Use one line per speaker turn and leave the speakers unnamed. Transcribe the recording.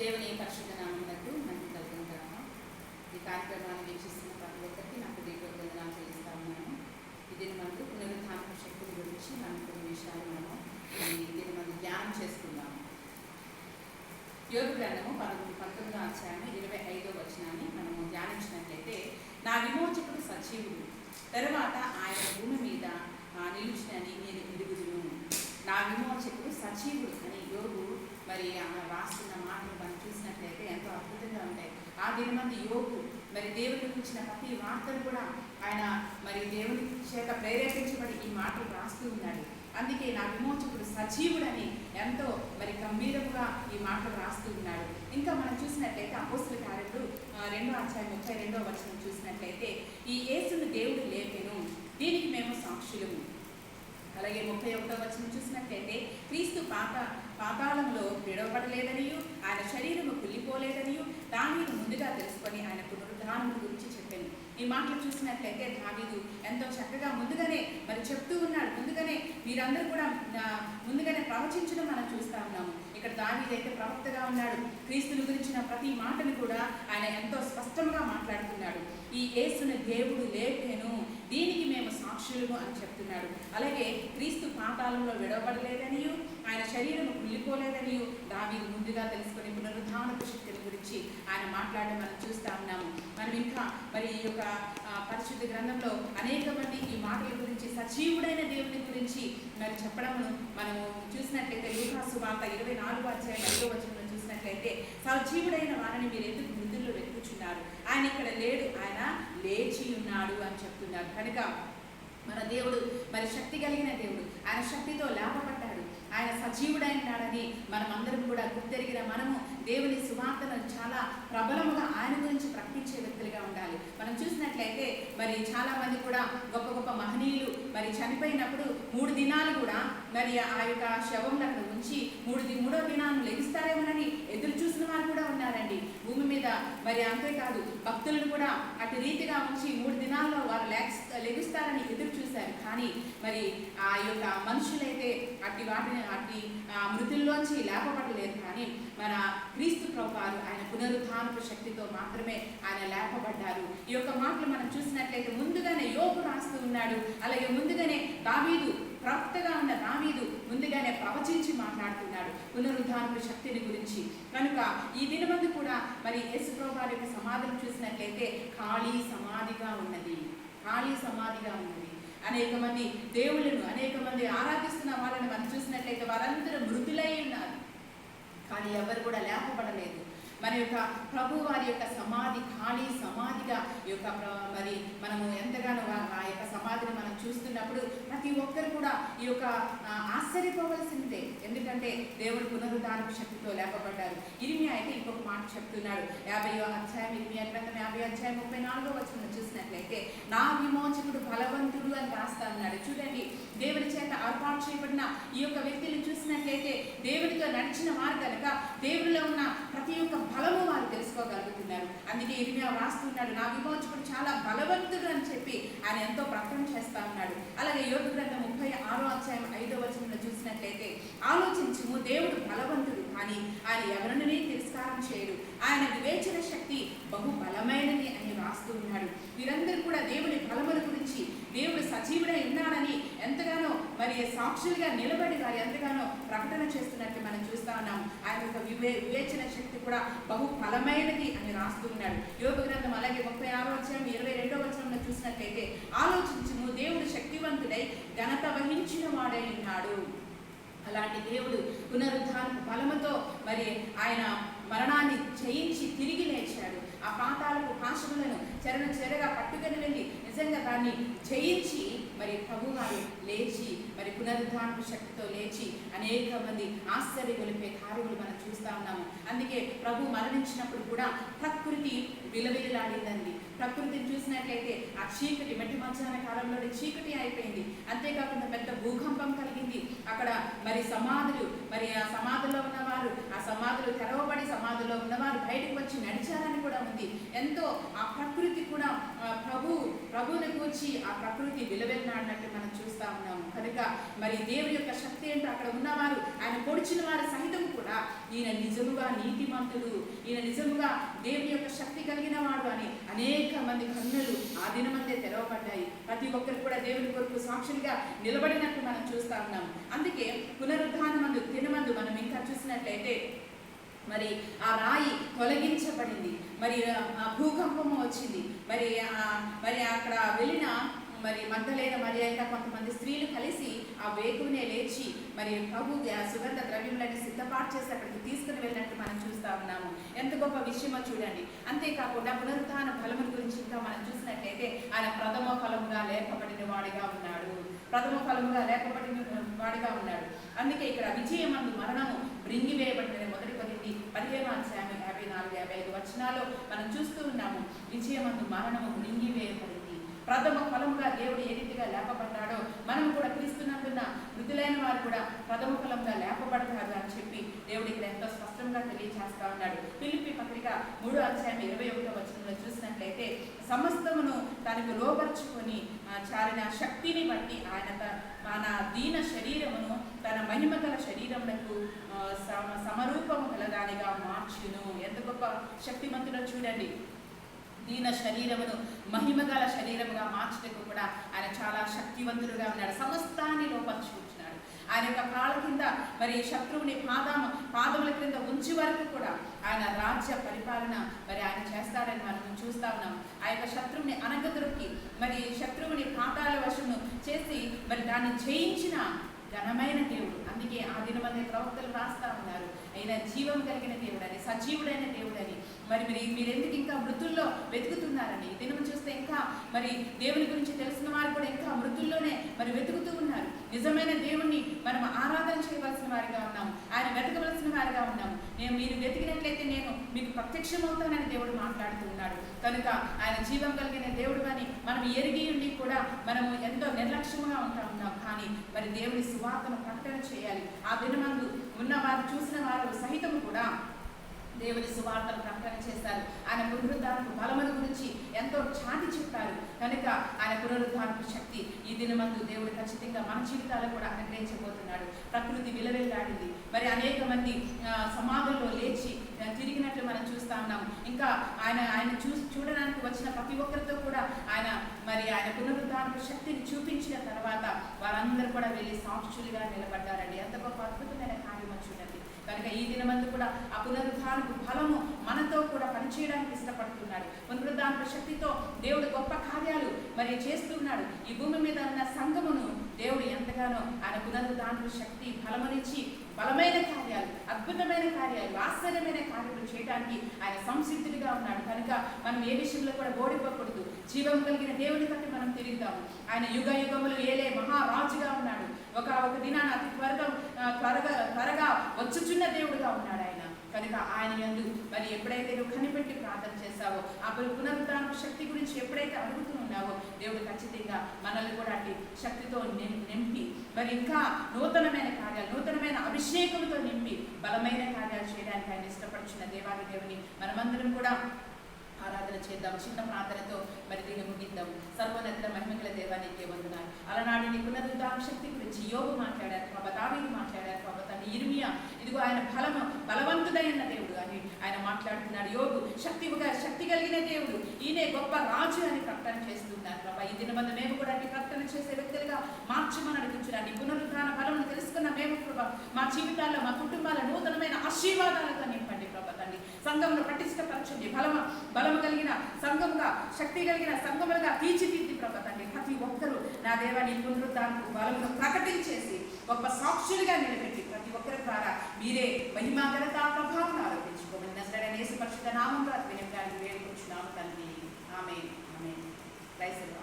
దేవుని పరిశుద్ధ నామమునకు మహిమ కలుగును గాక. ఈ కార్యక్రమాన్ని వీక్షిస్తున్న ప్రతి ఒక్కరికి నాకు దీర్ఘవందనాలు చెల్లిస్తా ఉన్నాను. ఈ దినమందు పునరుత్థాన శక్తుల గురించి మనం కొన్ని విషయాలు మనము ఈ దినమందు ధ్యానం చేసుకుందాము. యోబు గ్రంథము 19వ అధ్యాయం 25వ వచనాన్ని మనము ధ్యానించినట్లయితే, నా విమోచకుడు సజీవుడు, తరువాత ఆయన భూమి మీద నిలుచునని నేను ఎరుగుదును. నా విమోచకుడు సజీవుడు అని యోబు మరి రాస్తున్న మాటలు మనం చూసినట్లయితే ఎంతో అద్భుతంగా ఉంటాయి. ఆ దినమంది యోబు మరి దేవుని గురించిన ప్రతి వార్తను కూడా ఆయన మరి దేవుని చేత ప్రేరేపించబడి ఈ మాటలు రాస్తూ ఉన్నాడు. అందుకే నా విమోచకుడు సజీవుడని ఎంతో మరి గంభీరముగా ఈ మాటలు రాస్తూ ఉన్నాడు. ఇంకా మనం చూసినట్లయితే అపోస్తల కార్యములు 2వ అధ్యాయం 32వ వచనం చూసినట్లయితే, ఈ యేసును దేవుడు లేపెను, దీనికి మేము సాక్షులము. అలాగే 31వ వచనం చూసినట్లయితే, క్రీస్తు పాతాళంలో విడవబడలేదనియు ఆయన శరీరము కుళ్ళిపోలేదనియు దావీదు ముందుగా తెలుసుకొని ఆయన పునరుద్ధానం గురించి చెప్పాను. ఈ మాటలు చూసినట్లయితే దావీదు ఎంతో చక్కగా ముందుగానే మరి చెప్తూ ఉన్నాడు. ముందుగానే మీరందరూ కూడా ముందుగానే ప్రవచించడం మనం చూస్తూ ఉన్నాము. ఇక్కడ దావీదు అయితే ప్రవక్తగా ఉన్నాడు. క్రీస్తుని గురించిన ప్రతి మాటను కూడా ఆయన ఎంతో స్పష్టంగా మాట్లాడుతున్నాడు. ఈ యేసును దేవుడు లేపెను, దీనికి మేము సాక్షులము అని చెప్తున్నాడు. అలాగే క్రీస్తు పాతాళంలో విడవబడలేదనియు ఆయన శరీరము కుళ్ళిపోలేదనియు దావీదు ముందుగా తెలుసుకొని పునరుద్ధానపు శక్తిని గురించి ఆయన మాట్లాడడం మనం చూస్తూ ఉన్నాము. మనం ఇంకా మరి ఈ యొక్క పరిశుద్ధ గ్రంథంలో అనేక మంది ఈ మాటల గురించి, సజీవుడైన దేవుని గురించి మరి చెప్పడము మనము చూసినట్లయితే, లూకా సువార్త 24వ అధ్యాయం 5వ వచనంలో చూసినట్లయితే, సజీవుడైన వారిని మీరు ఎందుకు మృతుల్లో వెతుకుచున్నారు, ఆయన ఇక్కడ లేడు, ఆయన లేచి ఉన్నాడు అని చెప్తున్నారు. కనుక మన దేవుడు మరి శక్తి కలిగిన దేవుడు, ఆయన శక్తితో లేపబడ్డాడు, ఆయన సజీవుడైనాడని మనం అందరం కూడా గుర్తెరిగిన మనము దేవుని సువార్తను చాలా ప్రబలముగా ఆయన గురించి ప్రకటించే వ్యక్తులుగా ఉండాలి. మనం చూసినట్లయితే మరి చాలా మంది కూడా గొప్ప గొప్ప మహనీయులు మరి చనిపోయినప్పుడు 3 దినాలు కూడా మరి ఆ యొక్క శవంలో అక్కడ ఉంచి 3వ దినాన్ని లెగిస్తారేమోనని ఎదురు చూసిన వారు కూడా ఉన్నారండి భూమి మీద. మరి అంతేకాదు భక్తులను కూడా అటు రీతిగా ఉంచి 3 దినాల్లో వారు లెగుస్తారని ఎదురు చూశారు. కానీ మరి ఆ యొక్క మనుషులైతే అట్టి మృతుల్లోంచి లేపబడలేదు. కానీ మన క్రీస్తు ప్రభువారు ఆయన పునరుద్ధానపు శక్తితో మాత్రమే ఆయన లేపబడ్డారు. ఈ యొక్క మాటలు మనం చూసినట్లయితే ముందుగానే యోబు రాస్తూ ఉన్నాడు. అలాగే ముందుగానే దావీదు, ప్రవక్తగా ఉన్న దావీదు ముందుగానే ప్రవచించి మాట్లాడుతున్నాడు పునరుద్ధానపు శక్తిని గురించి. కనుక ఈ దినమందు కూడా మరి యేసు ప్రభువారి యొక్క సమాధిని చూసినట్లయితే ఖాళీ సమాధిగా ఉన్నది. అనేక మంది దేవుళ్ళను, అనేక మంది ఆరాధిస్తున్న వాళ్ళని మనం చూసినట్లయితే వారందరూ మృతులై ఉన్నారు, కానీ ఎవరు కూడా లేపబడలేదు. మన యొక్క ప్రభు వారి యొక్క సమాధి ఖాళీ సమాధిగా ఈ యొక్క మరి మనము ఎంతగానో ఆ యొక్క సమాధిని మనం చూస్తున్నప్పుడు ప్రతి ఒక్కరు కూడా ఈ యొక్క ఆశ్చర్యపోవలసిందే. ఎందుకంటే దేవుడు పునరుద్ధానపు శక్తితో లేపబడ్డారు. ఇర్మియా అయితే ఇంకొక మాట చెప్తున్నాడు. 50వ అధ్యాయం ఇర్మియా గ్రంథం 50వ అధ్యాయం 34వ వచనం చూసినట్లయితే, నా విమోచకుడు బలవంతుడు అని రాస్తా ఉన్నాడు. చూడండి, దేవుని చేత ఏర్పాటు చేయబడిన ఈ యొక్క వ్యక్తులను చూసినట్లయితే దేవునితో నడిచిన వారు కనుక దేవునిలో ఉన్న ప్రతి ఒక్క బలము వారు తెలుసుకోగలుగుతున్నారు. అందుకే ఇర్మియా రాస్తున్నాడు, నా విమోచకుడు చాలా బలవంతుడు అని చెప్పి ఆయన ఎంతో ప్రకటన చేస్తా ఉన్నాడు. అలాగే యోబు గ్రంథం 36వ అధ్యాయం 5వ వచనంలో చూసినట్లయితే, ఆలోచించుము, దేవుడు బలవంతుడు, కానీ ఆయన ఎవరిని తిరస్కారం చేయడు, ఆయన వివేచన శక్తి బహు బలమైనది అని రాస్తూ ఉన్నాడు. వీరందరూ కూడా దేవుని బలముల గురించి, దేవుడు సజీవుడై ఉన్నాడని ఎంతగానో మరి సాక్షులుగా నిలబడి వారు ఎంతగానో ప్రకటన చేస్తున్నట్టు మనం చూస్తా ఉన్నాం. ఆయన యొక్క వివేచన శక్తి కూడా బహు బలమైనది అని రాస్తూ ఉన్నాడు. యోబు గ్రంథం అలాగే 36వ అధ్యాయం 22వ వచనంలో చూసినట్లయితే, ఆలోచించుము, దేవుడు శక్తివంతుడై ఘనత వహించిన వాడై ఉన్నాడు. అలాంటి దేవుడు పునరుద్ధానపు బలముతో మరి ఆయన మరణాన్ని జయించి తిరిగి లేచాడు. ఆ పాతాళపు పాశములను చెరగా పట్టుకొని వెళ్ళి నిజంగా దాన్ని జయించి మరి ప్రభువారు లేచి మరి పునరుద్ధానపు శక్తితో లేచి అనేక మంది ఆశ్చర్యగొలిపే కార్యములు మనం చూస్తూ ఉన్నాము. అందుకే ప్రభు మరణించినప్పుడు కూడా ప్రకృతి విలవిలాడిందండి. ప్రకృతిని చూసినట్లయితే ఆ చీకటి, మట్టి మధ్యాహ్న కాలంలో చీకటి అయిపోయింది. అంతేకాకుండా పెద్ద భూకంపం కలిగింది. అక్కడ మరి సమాధులు, మరి ఆ సమాధుల్లో ఉన్నవారు, ఆ సమాధులు తెరవబడి సమాధుల్లో ఉన్నవారు బయటకు వచ్చి నడిచారని కూడా ఉంది. ఎంతో ఆ ప్రకృతి కూడా ప్రభువుని కూర్చి ఆ ప్రకృతి విలువెల్లాడినట్టు మనం చూస్తూ ఉన్నాము. కనుక మరి దేవుని యొక్క శక్తి ఏంటో అక్కడ ఉన్నవారు, ఆయన పొడిచిన వారు సహితం కూడా ఈయన నిజముగా నీతిమంతుడు, ఈయన నిజముగా దేవుని యొక్క శక్తి కలిగిన వాడు అని అనేక మంది కన్నులు ఆ దినమందే తెరవబడ్డాయి. ప్రతి ఒక్కరు కూడా దేవుని కొరకు సాక్షులుగా నిలబడినట్టు మనం చూస్తా ఉన్నాం. అందుకే పునరుద్ధానమందు దినమందు మనం ఇంకా చూసినట్లయితే మరి ఆ రాయి తొలగించబడింది, మరి ఆ భూకంపము వచ్చింది, మరి అక్కడ వెళ్ళిన మరి మగ్దలేన మరియ ఇంకా కొంతమంది స్త్రీలు కలిసి ఆ వేకునే లేచి మరి ప్రభు సుగంధ ద్రవ్యములని సిద్ధపాటు చేసి అక్కడికి తీసుకుని వెళ్ళినట్టు మనం చూస్తా ఉన్నాము. ఎంత గొప్ప విషయమో చూడండి. అంతేకాకుండా పునరుత్థాన ఫలముల గురించి ఇంకా మనం చూసినట్లయితే ఆయన ప్రథమ ఫలముగా లేపబడిన వాడిగా ఉన్నాడు, ప్రథమ ఫలముగా లేపబడిన వాడిగా ఉన్నాడు. అందుకే ఇక్కడ విజయమందు మరణము మృంగివేయబడిన మొదటి 15-54-55 వచనాల్లో మనం చూస్తూ ఉన్నాము. విజయమందు మరణము మృంగివేయబడింది. ప్రథమ ఫలముగా దేవుడు ఏ రీతిగా లేపబడ్డాడో మనం కూడా క్రీస్తునందున మృతులైన వారు కూడా ప్రథమ ఫలంగా లేపబడతారు అని చెప్పి దేవుడు ఇక్కడ ఎంతో స్పష్టంగా తెలియజేస్తా ఉన్నాడు. ఫిలిప్పీ పత్రిక 3:21 వచనంలో చూసినట్లయితే సమస్తమును తనకు లోపరుచుకొని చారిన శక్తిని బట్టి ఆయన మన దీన శరీరమును తన మహిమ గల శరీరములకు సమరూపము గలదానిగా మార్చును. ఎంత గొప్ప శక్తిమంతుడో చూడండి. దీన శరీరమును మహిమగల శరీరముగా మార్చటకు కూడా ఆయన చాలా శక్తివంతుడుగా ఉన్నాడు. సమస్తాన్ని లోపరుచుకుంటున్నాడు. ఆయన యొక్క కాళ్ళ కింద మరి శత్రువుని పాదముల క్రింద ఉంచి వరకు కూడా ఆయన రాజ్య పరిపాలన మరి ఆయన చేస్తాడని మనం చూస్తా ఉన్నాం. ఆ యొక్క శత్రువుని అనగదొరికి మరి శత్రువుని పాతాళ వశమును చేసి మరి దాన్ని జయించిన ఘనమైన దేవుడు. అందుకే ఆ దినమంది ప్రవక్తలు రాస్తా ఉన్నారు, ఆయన జీవం కలిగిన దేవుడు అని, సజీవుడైన దేవుడు అని. మరి మీరు ఎందుకు ఇంకా మృతుల్లో వెతుకుతున్నారని ఈ దినం చూస్తే ఇంకా మరి దేవుని గురించి తెలిసిన వారు కూడా ఇంకా మృతుల్లోనే మరి వెతుకుతూ ఉన్నారు. నిజమైన దేవుణ్ణి మనం ఆరాధన చేయవలసిన వారిగా ఉన్నాము, ఆయన వెతకవలసిన వారిగా ఉన్నాము. మీరు వెతికినట్లయితే నేను మీకు ప్రత్యక్షమవుతానని దేవుడు మాట్లాడుతూ ఉన్నాడు. కనుక ఆయన జీవం కలిగిన దేవుడు అని మనం ఎరిగి ఉండి కూడా మనము ఎంతో నిర్లక్ష్యంగా ఉంటా ఉన్నాం. కానీ మరి దేవుని సువార్తను ప్రకటన చేయాలి. ఆ దినమందు ఉన్న వారు చూసిన వారు సహితము కూడా దేవుని సువార్తను ప్రకటన చేశారు. ఆయన పునరుద్ధానపు బలముల గురించి ఎంతో చాటి చెప్పారు. కనుక ఆయన పునరుద్ధానపు శక్తి ఈ దినమందు దేవుడు ఖచ్చితంగా మన జీవితాలు కూడా అనుగ్రహించబోతున్నాడు. ప్రకృతి విలవిల్లాడింది, మరి అనేక మంది సమాధుల్లో లేచి తిరిగినట్లు మనం చూస్తా ఉన్నాం. ఇంకా ఆయన చూడడానికి వచ్చిన ప్రతి ఒక్కరితో కూడా ఆయన పునరుద్ధానపు శక్తిని చూపించిన తర్వాత వారందరూ కూడా వెళ్ళి సాక్షులుగా నిలబడ్డారండి. ఎంత గొప్ప అద్భుతమైన కార్యమో చూడండి. కనుక ఈ దినమందు కూడా ఆ పునరుద్ధానపు ఫలము మనతో కూడా పనిచేయడానికి ఇష్టపడుతున్నాడు. పునరుద్ధానపు శక్తితో దేవుడు గొప్ప కార్యాలు మరి చేస్తున్నాడు. ఈ భూమి మీద ఉన్న సంఘమును దేవుడు ఎంతగానో ఆయన పునరుద్ధానపు శక్తి ఫలమునిచ్చి బలమైన కార్యాలు, అద్భుతమైన కార్యాలు, ఆశ్చర్యమైన కార్యాలు చేయడానికి ఆయన సంసిద్ధుడిగా ఉన్నాడు. కనుక మనం ఏ విషయంలో కూడా ఓడిపోకూడదు. జీవం కలిగిన దేవుని బట్టి మనం తిరుగుతాము. ఆయన యుగ యుగములు ఏలే మహారాజుగా ఉన్నాడు. ఒక దినాన అతి త్వరగా వచ్చుచున్న దేవుడుగా ఉన్నాడు ఆయన. కనుక ఆయన యందు మరి ఎప్పుడైతే నువ్వు కనిపెట్టి ప్రార్థన చేస్తావో, ఆ పునరుద్ధానపు శక్తి గురించి ఎప్పుడైతే అడుగుతూ ఉన్నావో దేవుడు ఖచ్చితంగా మనల్ని కూడా అట్టి శక్తితో నింపి మరి ఇంకా నూతనమైన కార్యాలు, నూతనమైన అభిషేకంతో నింపి బలమైన కార్యాలు చేయడానికి ఆయన ఇష్టపడుచున్న దేవాది దేవుని మనమందరం కూడా ఆరాధన చేద్దాం. చిన్న ప్రార్థనతో మరి దీన్ని ముగిద్దాం. సర్వోన్నత మహిమగల దేవానికి వందనాలు. అలనాడు నీ పునరుద్ధాన శక్తి గురించి యోబు మాట్లాడారు ప్రభా, దావీదు మాట్లాడారు ప్రభా, తన ఇర్మియా ఇదిగో ఆయన బలవంతుడైన దేవుడు అని ఆయన మాట్లాడుతున్నాడు. యోబు శక్తి కలిగిన దేవుడు, ఈయనే గొప్ప రాజు అని ప్రకటన చేస్తున్నారు ప్రభా. ఈ దినమందు మేము కూడా ప్రకటన చేసే వ్యక్తులుగా మార్చమని అడుగుతున్నాను. నీ పునరుద్ధాన బలం తెలుసుకున్న మేము ప్రభా మా జీవితాల్లో, మా కుటుంబాల నూతనమైన ఆశీర్వాదాలతో నింపండి ప్రభా తండ్రి. సంఘంలో పటిష్టపరచండి. బలము కలిగిన సంఘముగా, శక్తి కలిగిన సంఘములుగా తీర్చిదిద్ది ప్రభా తండ్రి. ప్రతి ఒక్కరూ నా దేవా నీ పునరుద్ధానపు బలమును ప్రకటించేసి గొప్ప సాక్షులుగా నిలబెట్టి ప్రతి ఒక్కరి ద్వారా మీరే మహిమా ఘనత ప్రభావం ఆరోపించుకోమని నజరేయుడైన యేసు పరిశుద్ధ నామములో వినమ్రాన్ని వేడుకొంచున్నాము తండ్రి. ఆమేన్. ఆమేన్. Praise the lord.